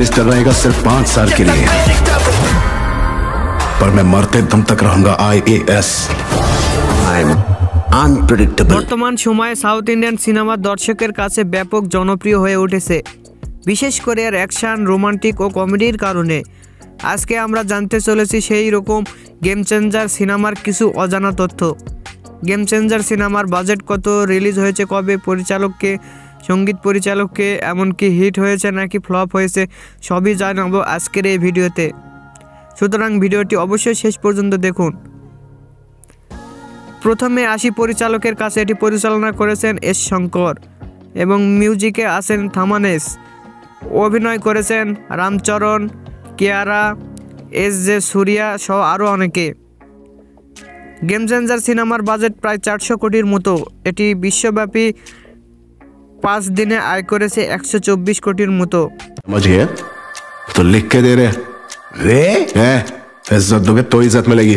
Minister रहेगा सिर्फ 5 साल के लिए, पर मैं मरते दम तक रहूंगा IAS। বর্তমান সময়ে সাউথ ইন্ডিয়ান সিনেমা দর্শকের কাছে ব্যাপক জনপ্রিয় হয়ে উঠেছে, বিশেষ করে এর অ্যাকশন, রোমান্টিক ও কমেডির কারণে। আজকে আমরা জানতে চলেছি সেই রকম গেম চেঞ্জার সিনেমার কিছু অজানা তথ্য। গেম চেঞ্জার সিনেমার বাজেট কত, রিলিজ হয়েছে কবে, পরিচালককে, সঙ্গীত পরিচালককে, এমনকি হিট হয়েছে নাকি ফ্লপ হয়েছে, সবই জানাবো আজকের এই ভিডিওতে। সুতরাং ভিডিওটি অবশ্যই শেষ পর্যন্ত দেখুন। প্রথমে আসি পরিচালকের কাছে। এটি পরিচালনা করেছেন এস শঙ্কর এবং মিউজিকে আছেন থামানেস। অভিনয় করেছেন রামচরণ, কিয়ারা, SJ সুরিয়া সহ আরও অনেকে। গেম চেঞ্জার সিনেমার বাজেট প্রায় 400 কোটির মতো। এটি বিশ্বব্যাপী 5 দিনে আয় করেছে 124 কোটির মতো। तो लिख के दे रहे, इज्जत दोगे तो इज्जत मिलेगी।